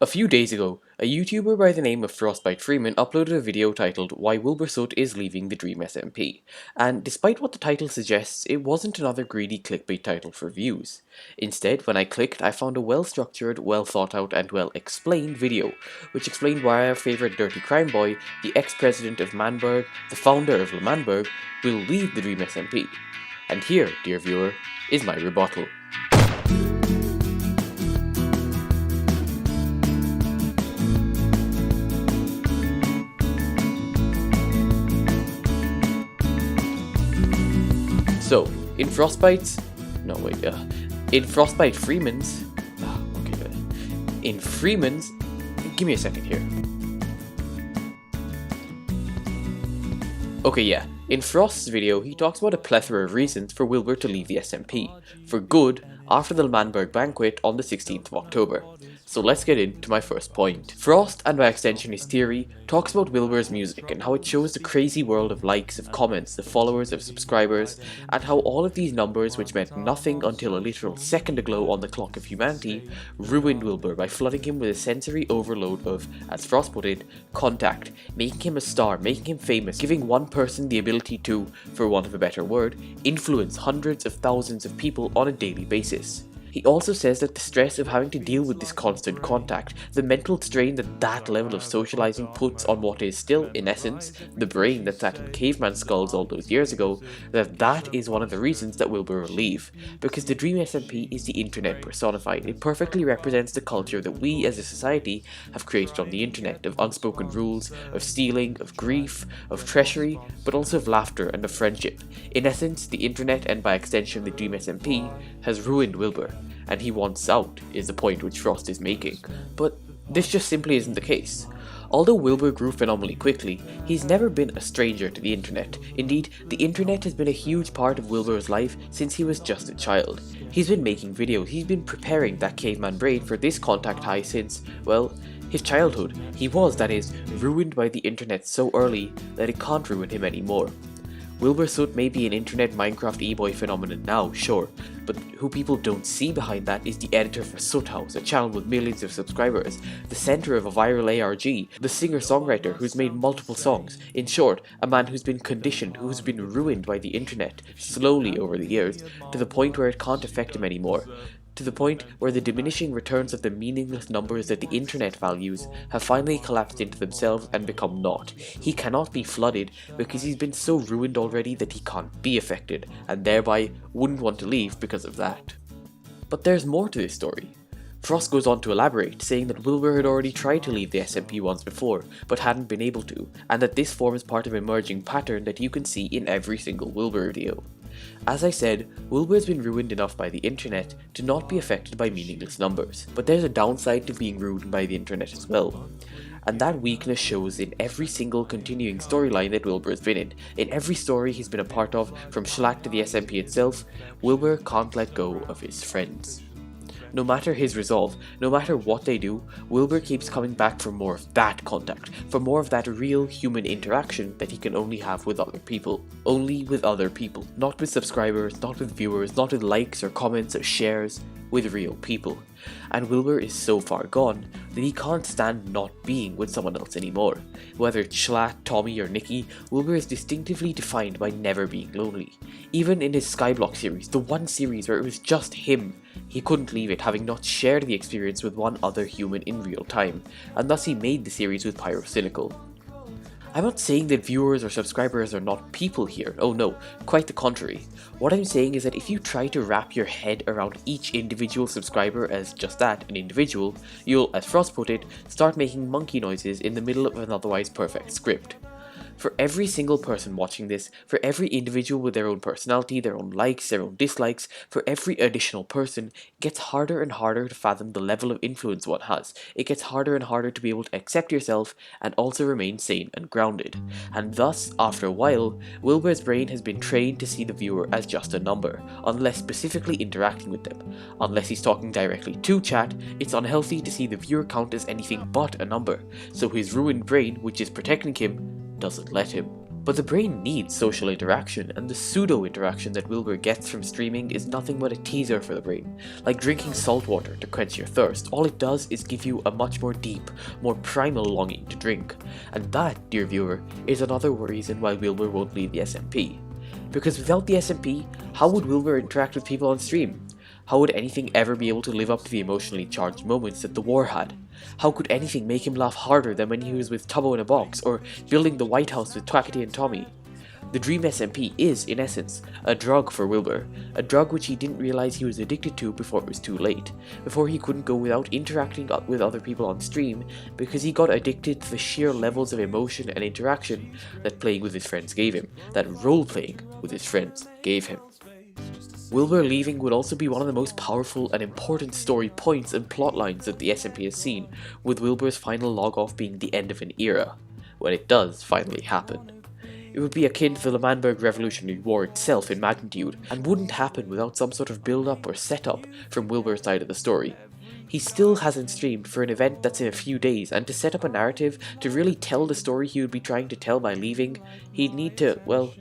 A few days ago, a YouTuber by the name of Frostbyte Freeman uploaded a video titled Why Wilbur Soot is Leaving the Dream SMP, and despite what the title suggests, it wasn't another greedy clickbait title for views. Instead, when I clicked, I found a well-structured, well-thought-out, and well-explained video, which explained why our favourite dirty crime boy, the ex-president of Manberg, the founder of Manberg, will leave the Dream SMP. And here, dear viewer, is my rebuttal. So, in Frostbyte Freeman's, in Freeman's, give me a second here. Okay, yeah, in Frost's video, he talks about a plethora of reasons for Wilbur to leave the SMP, for good, after the Manberg Banquet on the 16th of October. So let's get into my first point. Frost, and by extension his theory, talks about Wilbur's music and how it shows the crazy world of likes, of comments, of followers, of subscribers, and how all of these numbers, which meant nothing until a literal second aglow on the clock of humanity, ruined Wilbur by flooding him with a sensory overload of, as Frost put it, contact, making him a star, making him famous, giving one person the ability to, for want of a better word, influence hundreds of thousands of people on a daily basis. He also says that the stress of having to deal with this constant contact, the mental strain that level of socializing puts on what is still, in essence, the brain that sat in caveman skulls all those years ago, that is one of the reasons that Wilbur will leave. Because the Dream SMP is the internet personified. It perfectly represents the culture that we as a society have created on the internet, of unspoken rules, of stealing, of grief, of treachery, but also of laughter and of friendship. In essence, the internet, and by extension the Dream SMP, has ruined Wilbur. And he wants out, is the point which Frost is making. But this just simply isn't the case. Although Wilbur grew phenomenally quickly, he's never been a stranger to the internet. Indeed, the internet has been a huge part of Wilbur's life since he was just a child. He's been making videos, he's been preparing that caveman brain for this contact high since, well, his childhood. He was, that is, ruined by the internet so early that it can't ruin him anymore. Wilbur Soot may be an internet Minecraft e-boy phenomenon now, sure, but who people don't see behind that is the editor for Soot House, a channel with millions of subscribers, the center of a viral ARG, the singer-songwriter who's made multiple songs, in short, a man who's been conditioned, who's been ruined by the internet, slowly over the years, to the point where it can't affect him anymore. To the point where the diminishing returns of the meaningless numbers that the internet values have finally collapsed into themselves and become naught. He cannot be flooded because he's been so ruined already that he can't be affected, and thereby wouldn't want to leave because of that. But there's more to this story. Frost goes on to elaborate, saying that Wilbur had already tried to leave the SMP once before, but hadn't been able to, and that this forms part of an emerging pattern that you can see in every single Wilbur video. As I said, Wilbur has been ruined enough by the internet to not be affected by meaningless numbers, but there's a downside to being ruined by the internet as well. And that weakness shows in every single continuing storyline that Wilbur has been in. In every story he's been a part of, from JSchlatt to the SMP itself, Wilbur can't let go of his friends. No matter his resolve, no matter what they do, Wilbur keeps coming back for more of that contact, for more of that real human interaction that he can only have with other people. Only with other people. Not with subscribers, not with viewers, not with likes or comments or shares, with real people. And Wilbur is so far gone that he can't stand not being with someone else anymore. Whether it's JSchlatt, Tommy or Nikki, Wilbur is distinctively defined by never being lonely. Even in his Skyblock series, the one series where it was just him, he couldn't leave it, having not shared the experience with one other human in real time, and thus he made the series with Pyrocynical. I'm not saying that viewers or subscribers are not people here, oh no, quite the contrary. What I'm saying is that if you try to wrap your head around each individual subscriber as just that, an individual, you'll, as Frost put it, start making monkey noises in the middle of an otherwise perfect script. For every single person watching this, for every individual with their own personality, their own likes, their own dislikes, for every additional person, it gets harder and harder to fathom the level of influence one has. It gets harder and harder to be able to accept yourself and also remain sane and grounded. And thus, after a while, Wilbur's brain has been trained to see the viewer as just a number, unless specifically interacting with them. Unless he's talking directly to chat, it's unhealthy to see the viewer count as anything but a number, so his ruined brain, which is protecting him, doesn't let him. But the brain needs social interaction, and the pseudo-interaction that Wilbur gets from streaming is nothing but a teaser for the brain. Like drinking salt water to quench your thirst, all it does is give you a much more deep, more primal longing to drink. And that, dear viewer, is another reason why Wilbur won't leave the SMP. Because without the SMP, how would Wilbur interact with people on stream? How would anything ever be able to live up to the emotionally charged moments that the war had? How could anything make him laugh harder than when he was with Tubbo in a box, or building the White House with Twackity and Tommy? The Dream SMP is, in essence, a drug for Wilbur, a drug which he didn't realize he was addicted to before it was too late, before he couldn't go without interacting with other people on stream, because he got addicted to the sheer levels of emotion and interaction that playing with his friends gave him, that role-playing with his friends gave him. Wilbur leaving would also be one of the most powerful and important story points and plotlines that the SMP has seen, with Wilbur's final log-off being the end of an era, when it does finally happen. It would be akin to the Manberg Revolutionary War itself in magnitude, and wouldn't happen without some sort of build-up or setup from Wilbur's side of the story. He still hasn't streamed for an event that's in a few days, and to set up a narrative to really tell the story he would be trying to tell by leaving, he'd need to, well,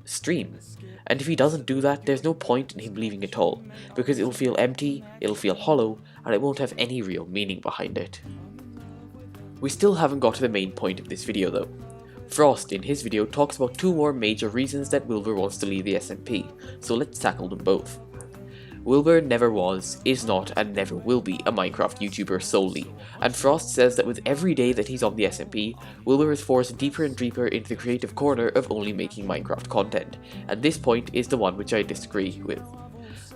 stream. And if he doesn't do that, there's no point in him leaving at all, because it'll feel empty, it'll feel hollow, and it won't have any real meaning behind it. We still haven't got to the main point of this video though. Frost in his video talks about two more major reasons that Wilbur wants to leave the SMP, so let's tackle them both. Wilbur never was, is not, and never will be a Minecraft YouTuber solely, and Frost says that with every day that he's on the SMP, Wilbur is forced deeper and deeper into the creative corner of only making Minecraft content, and this point is the one which I disagree with.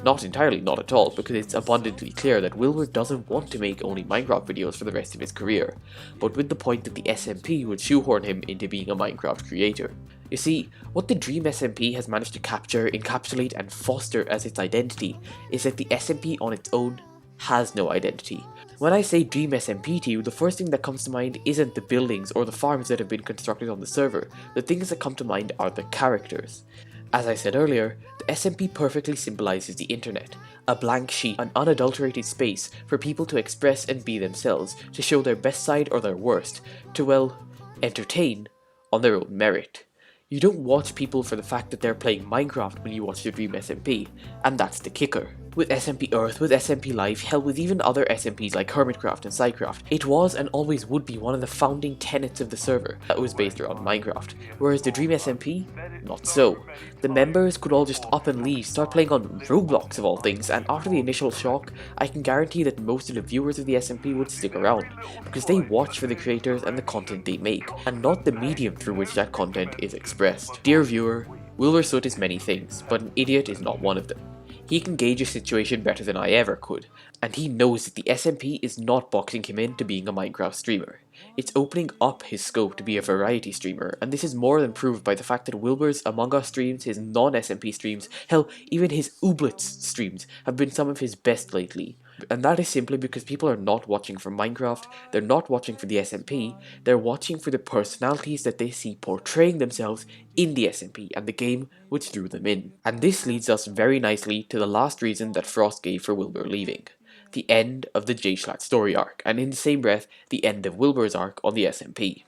Not entirely, not at all, because it's abundantly clear that Wilbur doesn't want to make only Minecraft videos for the rest of his career, but with the point that the SMP would shoehorn him into being a Minecraft creator. You see, what the Dream SMP has managed to capture, encapsulate, and foster as its identity is that the SMP on its own has no identity. When I say Dream SMP to you, the first thing that comes to mind isn't the buildings or the farms that have been constructed on the server. The things that come to mind are the characters. As I said earlier, the SMP perfectly symbolizes the internet, a blank sheet, an unadulterated space for people to express and be themselves, to show their best side or their worst, to, well, entertain on their own merit. You don't watch people for the fact that they're playing Minecraft when you watch the Dream SMP, and that's the kicker. With SMP Earth, with SMP Life, hell, with even other SMPs like Hermitcraft and Psycraft, it was and always would be one of the founding tenets of the server that was based around Minecraft, whereas the Dream SMP, not so. The members could all just up and leave, start playing on Roblox of all things, and after the initial shock, I can guarantee that most of the viewers of the SMP would stick around, because they watch for the creators and the content they make, and not the medium through which that content is expressed. Dear viewer, Wilbur Soot is many things, but an idiot is not one of them. He can gauge a situation better than I ever could, and he knows that the SMP is not boxing him into being a Minecraft streamer. It's opening up his scope to be a variety streamer, and this is more than proved by the fact that Wilbur's Among Us streams, his non-SMP streams, hell, even his Ooblets streams have been some of his best lately. And that is simply because people are not watching for Minecraft, they're not watching for the SMP, they're watching for the personalities that they see portraying themselves in the SMP and the game which drew them in. And this leads us very nicely to the last reason that Frost gave for Wilbur leaving. The end of the JSchlatt story arc, and in the same breath, the end of Wilbur's arc on the SMP.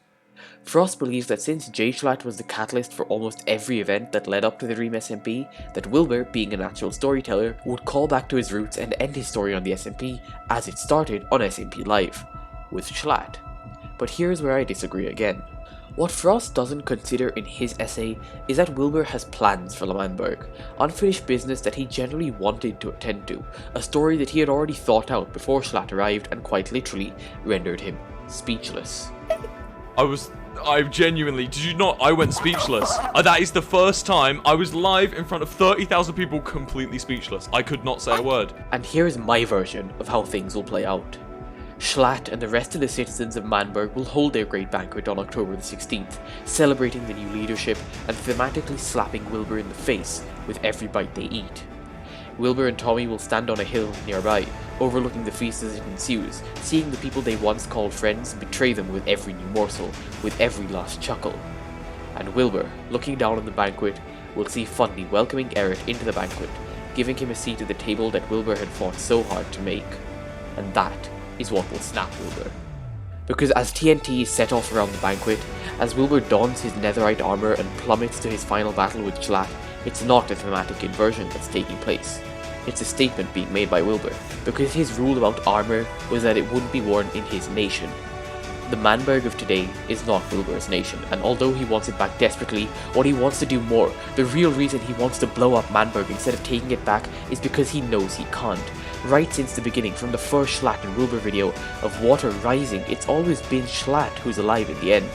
Frost believes that since JSchlatt was the catalyst for almost every event that led up to the Dream SMP, that Wilbur, being a natural storyteller, would call back to his roots and end his story on the SMP as it started on SMP Live, with Schlatt. But here's where I disagree again. What Frost doesn't consider in his essay is that Wilbur has plans for Manberg, unfinished business that he generally wanted to attend to, a story that he had already thought out before Schlatt arrived and quite literally rendered him speechless. I genuinely, did you not? I went speechless. That is the first time I was live in front of 30,000 people completely speechless. I could not say a word. And here's my version of how things will play out. Schlatt and the rest of the citizens of Manberg will hold their great banquet on October the 16th, celebrating the new leadership and thematically slapping Wilbur in the face with every bite they eat. Wilbur and Tommy will stand on a hill nearby, overlooking the feast as it ensues, seeing the people they once called friends betray them with every new morsel, with every last chuckle. And Wilbur, looking down on the banquet, will see Fundy welcoming Eric into the banquet, giving him a seat at the table that Wilbur had fought so hard to make. And that is what will snap Wilbur. because as TNT is set off around the Banquet, as Wilbur dons his netherite armor and plummets to his final battle with JSchlatt, it's not a thematic inversion that's taking place. It's a statement being made by Wilbur, because his rule about armor was that it wouldn't be worn in his nation. The Manberg of today is not Wilbur's nation, and although he wants it back desperately, what he wants to do more, the real reason he wants to blow up Manberg instead of taking it back, is because he knows he can't. Right since the beginning, from the first JSchlatt and Wilbur video of Water Rising, it's always been JSchlatt who's alive in the end.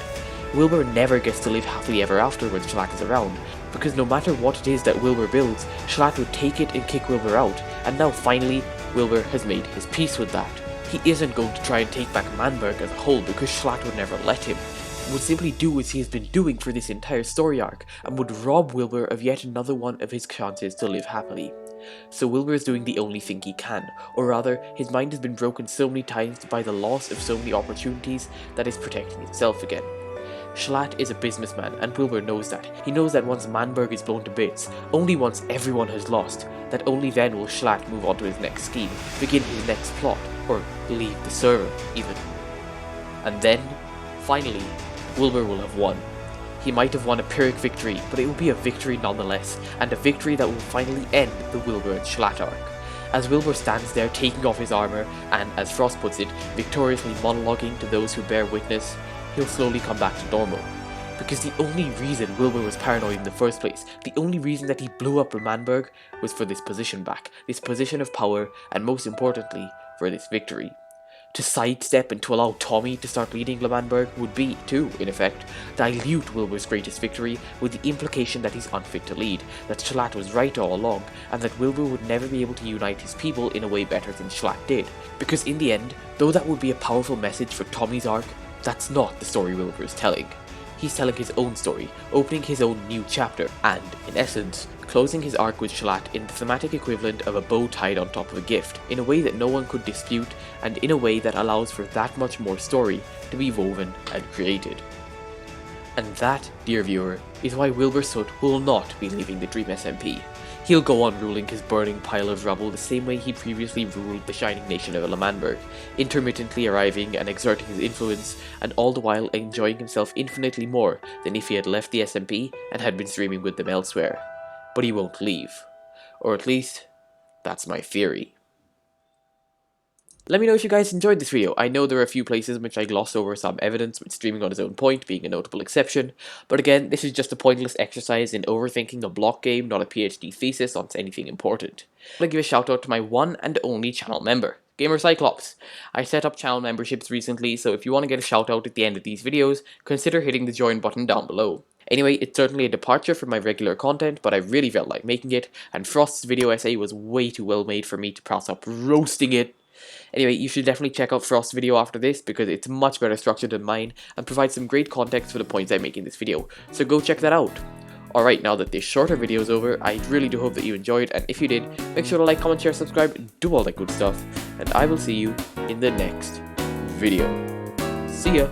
Wilbur never gets to live happily ever after when JSchlatt is around, because no matter what it is that Wilbur builds, JSchlatt would take it and kick Wilbur out, and now finally, Wilbur has made his peace with that. He isn't going to try and take back Manberg as a whole because JSchlatt would never let him. He would simply do as he has been doing for this entire story arc, and would rob Wilbur of yet another one of his chances to live happily. So Wilbur is doing the only thing he can, or rather, his mind has been broken so many times by the loss of so many opportunities that it's protecting itself again. JSchlatt is a businessman, and Wilbur knows that. He knows that once Manberg is blown to bits, only once everyone has lost, that only then will JSchlatt move on to his next scheme, begin his next plot, or leave the server, even. And then, finally, Wilbur will have won. He might have won a Pyrrhic victory, but it will be a victory nonetheless, and a victory that will finally end the Wilbur and JSchlatt arc. As Wilbur stands there taking off his armor, and as Frost puts it, victoriously monologuing to those who bear witness, he'll slowly come back to normal. Because the only reason Wilbur was paranoid in the first place, the only reason that he blew up Manberg, was for this position back, this position of power, and most importantly, for this victory. To sidestep and to allow Tommy to start leading Manberg would be, to, in effect, dilute Wilbur's greatest victory with the implication that he's unfit to lead, that JSchlatt was right all along, and that Wilbur would never be able to unite his people in a way better than JSchlatt did. Because in the end, though that would be a powerful message for Tommy's arc, that's not the story Wilbur is telling. He's telling his own story, opening his own new chapter, and, in essence, closing his arc with JSchlatt in the thematic equivalent of a bow tied on top of a gift, in a way that no one could dispute, and in a way that allows for that much more story to be woven and created. And that, dear viewer, is why Wilbur Soot will not be leaving the Dream SMP. He'll go on ruling his burning pile of rubble the same way he previously ruled the shining nation of Manberg, intermittently arriving and exerting his influence, and all the while enjoying himself infinitely more than if he had left the SMP and had been streaming with them elsewhere. But he won't leave. Or at least, that's my theory. Let me know if you guys enjoyed this video. I know there are a few places in which I glossed over some evidence, with streaming on his own point being a notable exception, but again, this is just a pointless exercise in overthinking a block game, not a PhD thesis on anything important. I want to give a shout out to my one and only channel member, Gamer Cyclops. I set up channel memberships recently, so if you want to get a shout out at the end of these videos, consider hitting the join button down below. Anyway, it's certainly a departure from my regular content, but I really felt like making it, and Frost's video essay was way too well made for me to pass up roasting it. Anyway, you should definitely check out Frost's video after this, because it's much better structured than mine, and provides some great context for the points I make in this video, so go check that out. Alright, now that this shorter video is over, I really do hope that you enjoyed, and if you did, make sure to like, comment, share, subscribe, and do all that good stuff, and I will see you in the next video. See ya!